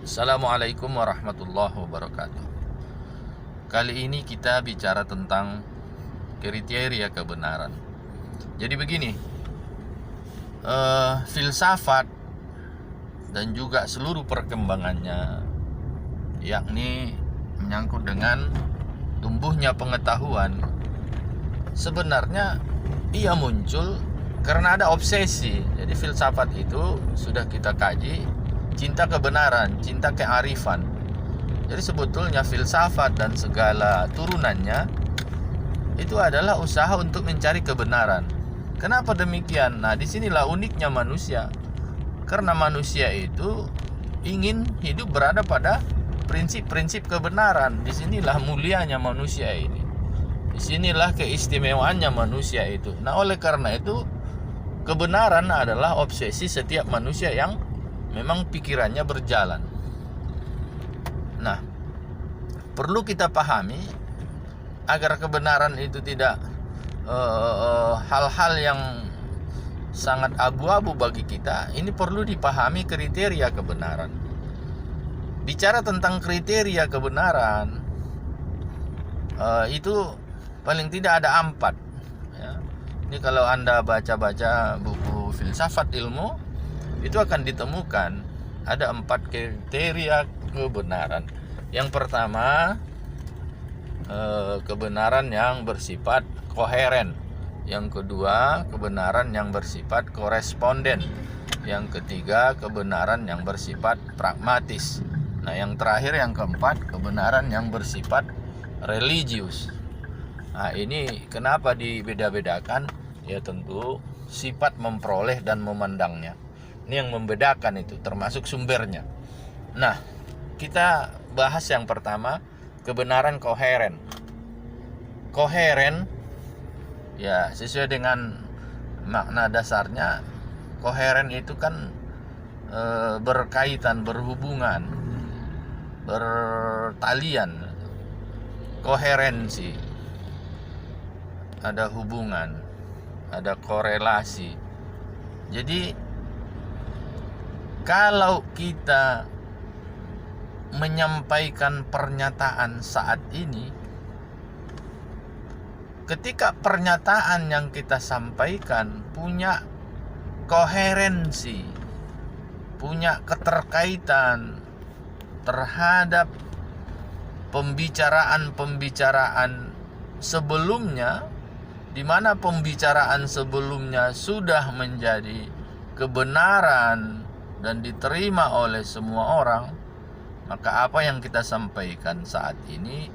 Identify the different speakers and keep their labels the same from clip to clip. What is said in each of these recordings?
Speaker 1: Assalamualaikum warahmatullahi wabarakatuh. Kali ini kita bicara tentang kriteria kebenaran. Jadi begini, filsafat dan juga seluruh perkembangannya, yakni menyangkut dengan tumbuhnya pengetahuan, sebenarnya ia muncul karena ada obsesi. Jadi filsafat itu sudah kita kaji, cinta kebenaran, cinta kearifan. Jadi sebetulnya filsafat dan segala turunannya itu adalah usaha untuk mencari kebenaran. Kenapa demikian? Nah, disinilah uniknya manusia. Karena manusia itu ingin hidup berada pada prinsip-prinsip kebenaran. Disinilah mulianya manusia ini. Disinilah keistimewaannya manusia itu. Nah, oleh karena itu kebenaran adalah obsesi setiap manusia yang memang pikirannya berjalan. Nah, perlu kita pahami agar kebenaran itu tidak hal-hal yang sangat abu-abu bagi kita. Ini perlu dipahami kriteria kebenaran. Bicara tentang kriteria kebenaran, itu paling tidak ada 4 ya. Ini kalau Anda baca-baca buku filsafat ilmu, itu akan ditemukan ada 4 kriteria kebenaran. Yang pertama, kebenaran yang bersifat koheren. Yang kedua, kebenaran yang bersifat koresponden. Yang ketiga, kebenaran yang bersifat pragmatis. Nah, yang terakhir, yang keempat, kebenaran yang bersifat religius. Nah, ini kenapa dibeda-bedakan? Ya tentu sifat memperoleh dan memandangnya. Ini yang membedakan itu, termasuk sumbernya. Nah, kita bahas yang pertama, kebenaran koheren. Koheren, ya sesuai dengan makna dasarnya, koheren itu kan berkaitan, berhubungan, bertalian, koherensi, ada hubungan, ada korelasi. Jadi kalau kita menyampaikan pernyataan saat ini, ketika pernyataan yang kita sampaikan punya koherensi, punya keterkaitan terhadap pembicaraan-pembicaraan sebelumnya, di mana pembicaraan sebelumnya sudah menjadi kebenaran dan diterima oleh semua orang, maka apa yang kita sampaikan saat ini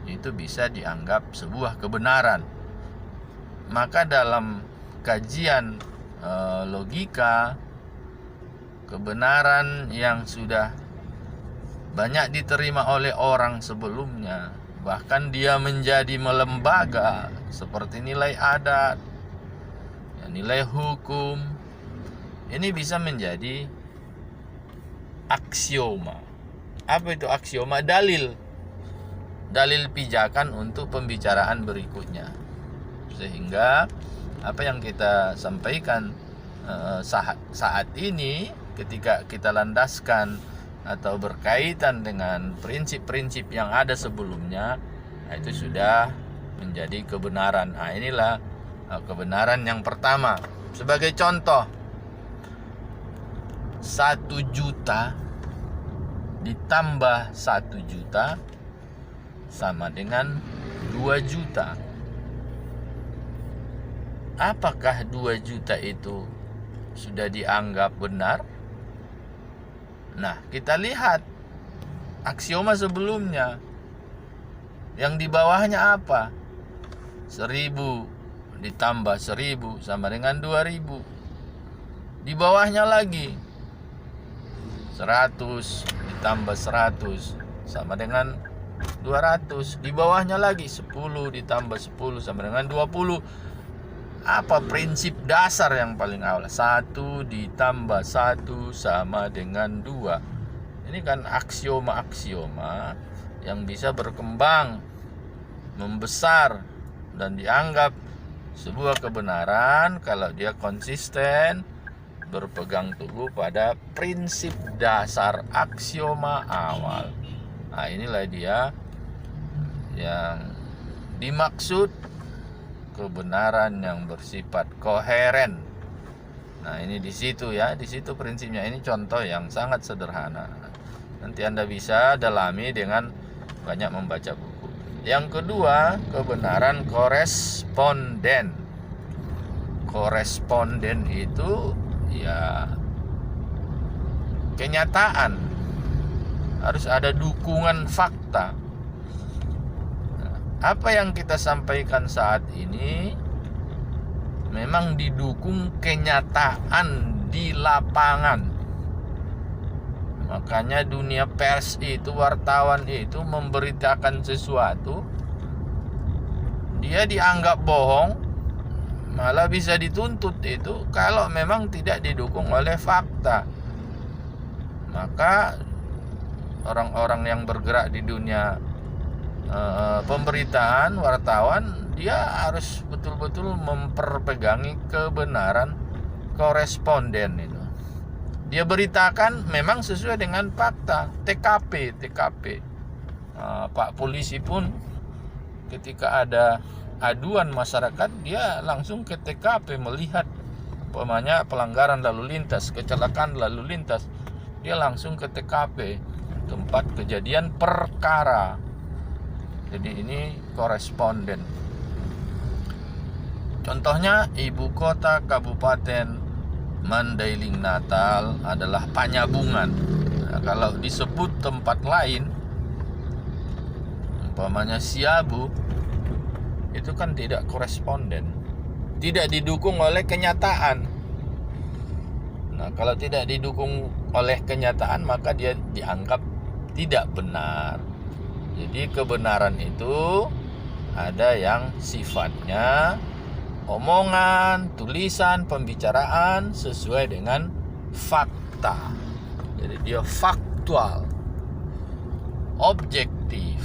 Speaker 1: itu bisa dianggap sebuah kebenaran. Maka dalam kajian logika, kebenaran yang sudah banyak diterima oleh orang sebelumnya, bahkan dia menjadi melembaga seperti nilai adat, nilai hukum, ini bisa menjadi aksioma. Apa itu aksioma? Dalil pijakan untuk pembicaraan berikutnya. Sehingga apa yang kita sampaikan saat ini, ketika kita landaskan atau berkaitan dengan prinsip-prinsip yang ada sebelumnya, nah itu sudah menjadi kebenaran. Nah, inilah kebenaran yang pertama. Sebagai contoh, 1 juta ditambah 1 juta sama dengan 2 juta. Apakah 2 juta itu sudah dianggap benar? Nah, kita lihat aksioma sebelumnya. Yang di bawahnya apa? 1000 ditambah 1000 sama dengan 2000. Di bawahnya lagi 100 ditambah 100 sama dengan 200. Di bawahnya lagi 10 ditambah 10 sama dengan 20. Apa prinsip dasar yang paling awal? 1 ditambah 1 sama dengan 2. Ini kan aksioma-aksioma yang bisa berkembang, membesar, dan dianggap sebuah kebenaran kalau dia konsisten berpegang teguh pada prinsip dasar aksioma awal. Nah, inilah dia yang dimaksud kebenaran yang bersifat koheren. Nah, ini di situ ya, di situ prinsipnya. Ini contoh yang sangat sederhana. Nanti Anda bisa dalami dengan banyak membaca buku. Yang kedua, kebenaran koresponden. Koresponden itu ya kenyataan, harus ada dukungan fakta. Nah, apa yang kita sampaikan saat ini memang didukung kenyataan di lapangan. Makanya dunia pers itu, wartawan itu memberitakan sesuatu, dia dianggap bohong, malah bisa dituntut itu kalau memang tidak didukung oleh fakta. Maka orang-orang yang bergerak di dunia pemberitaan, wartawan, dia harus betul-betul memperpegangi kebenaran koresponden itu. Dia beritakan memang sesuai dengan fakta, TKP. Pak polisi pun ketika ada aduan masyarakat, dia langsung ke TKP melihat umpamanya pelanggaran lalu lintas, kecelakaan lalu lintas, dia langsung ke TKP, tempat kejadian perkara. Jadi ini koresponden. Contohnya ibu kota Kabupaten Mandailing Natal adalah Panyabungan. Nah, kalau disebut tempat lain, umpamanya Siabu, itu kan tidak koresponden, tidak didukung oleh kenyataan. Nah, kalau tidak didukung oleh kenyataan, maka dia dianggap tidak benar. Jadi kebenaran itu ada yang sifatnya omongan, tulisan, pembicaraan sesuai dengan fakta. Jadi dia faktual, objektif,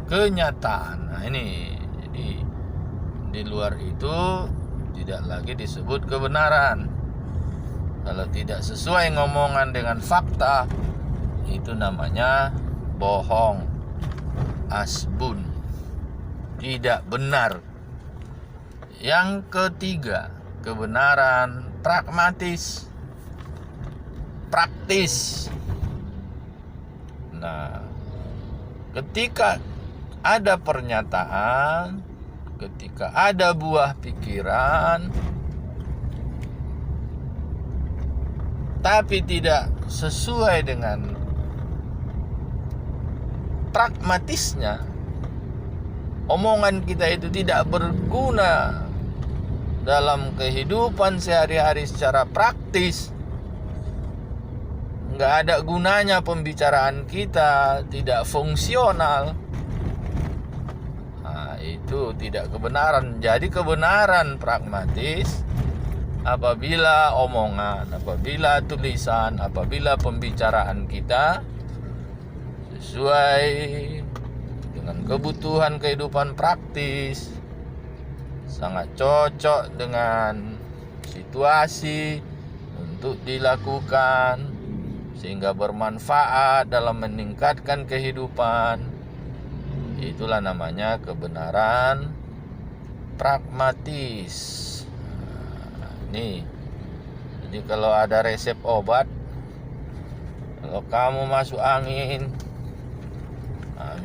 Speaker 1: kenyataan. Nah, ini jadi di luar itu tidak lagi disebut kebenaran. Kalau tidak sesuai ngomongan dengan fakta, itu namanya bohong, asbun, tidak benar. Yang ketiga, kebenaran pragmatis, praktis. Nah, ketika ada pernyataan, ketika ada buah pikiran, tapi tidak sesuai dengan pragmatisnya, omongan kita itu tidak berguna dalam kehidupan sehari-hari secara praktis, nggak ada gunanya pembicaraan kita, tidak fungsional. Nah, itu tidak kebenaran. Jadi kebenaran pragmatis apabila omongan, apabila tulisan, apabila pembicaraan kita sesuai dengan kebutuhan kehidupan praktis, sangat cocok dengan situasi untuk dilakukan, sehingga bermanfaat dalam meningkatkan kehidupan. Itulah namanya kebenaran pragmatis. Nih, jadi kalau ada resep obat, kalau kamu masuk angin,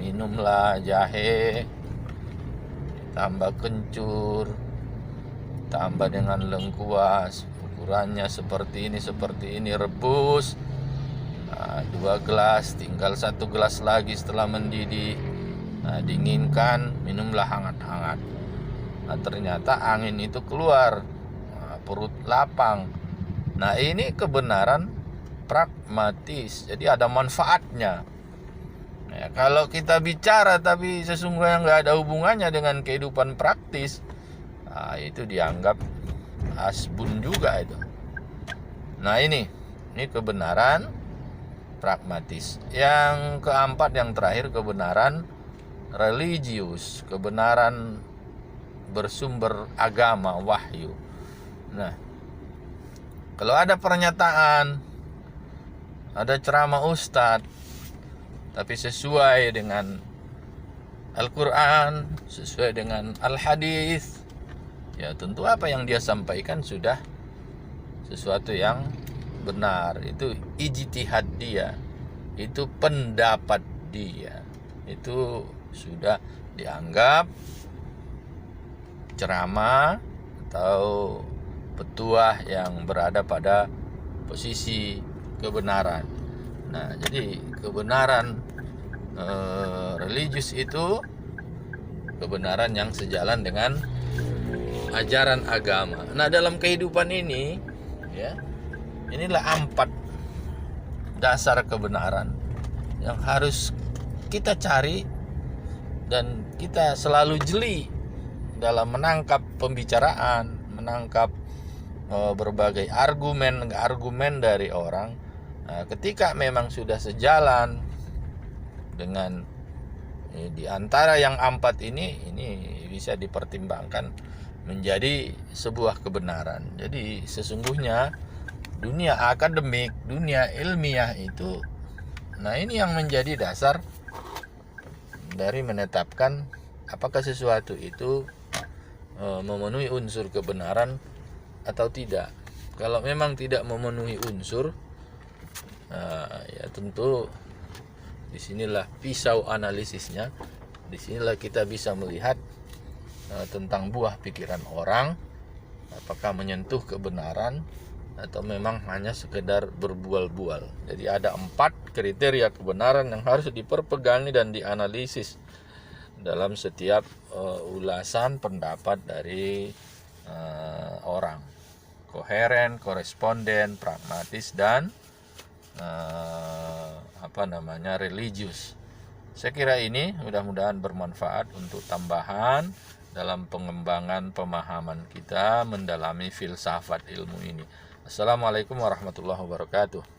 Speaker 1: minumlah jahe, tambah kencur, tambah dengan lengkuas, ukurannya seperti ini, rebus. Nah, 2 gelas, tinggal 1 gelas lagi setelah mendidih. Nah, dinginkan, minumlah hangat-hangat. Nah, ternyata angin itu keluar, perut lapang. Nah, ini kebenaran pragmatis, jadi ada manfaatnya. Ya, kalau kita bicara tapi sesungguhnya nggak ada hubungannya dengan kehidupan praktis, nah, itu dianggap asbun juga itu. Nah, ini kebenaran pragmatis. Yang keempat, yang terakhir, kebenaran religius, kebenaran bersumber agama, wahyu. Nah, Kalau ada pernyataan, ada ceramah ustadz, tapi sesuai dengan Al-Quran, sesuai dengan Al-Hadis, ya tentu apa yang dia sampaikan sudah sesuatu yang benar. Itu ijtihad dia, itu pendapat dia, itu sudah dianggap ceramah atau petuah yang berada pada posisi kebenaran. Nah, jadi kebenaran religius itu kebenaran yang sejalan dengan ajaran agama. Nah, dalam kehidupan ini, ya, inilah 4 dasar kebenaran yang harus kita cari dan kita selalu jeli dalam menangkap pembicaraan, menangkap berbagai argumen dari orang. Nah, ketika memang sudah sejalan dengan di antara yang 4 ini bisa dipertimbangkan menjadi sebuah kebenaran. Jadi sesungguhnya dunia akademik, dunia ilmiah itu, nah ini yang menjadi dasar dari menetapkan apakah sesuatu itu memenuhi unsur kebenaran atau tidak. Kalau memang tidak memenuhi unsur, ya tentu disinilah pisau analisisnya. Disinilah kita bisa melihat tentang buah pikiran orang, apakah menyentuh kebenaran atau memang hanya sekedar berbual-bual. Jadi ada 4 kriteria kebenaran yang harus diperpegangi dan dianalisis dalam setiap ulasan pendapat dari orang. Koheren, koresponden, pragmatis, dan religius. Saya kira ini mudah-mudahan bermanfaat untuk tambahan dalam pengembangan pemahaman kita mendalami filsafat ilmu ini. Assalamualaikum warahmatullahi wabarakatuh.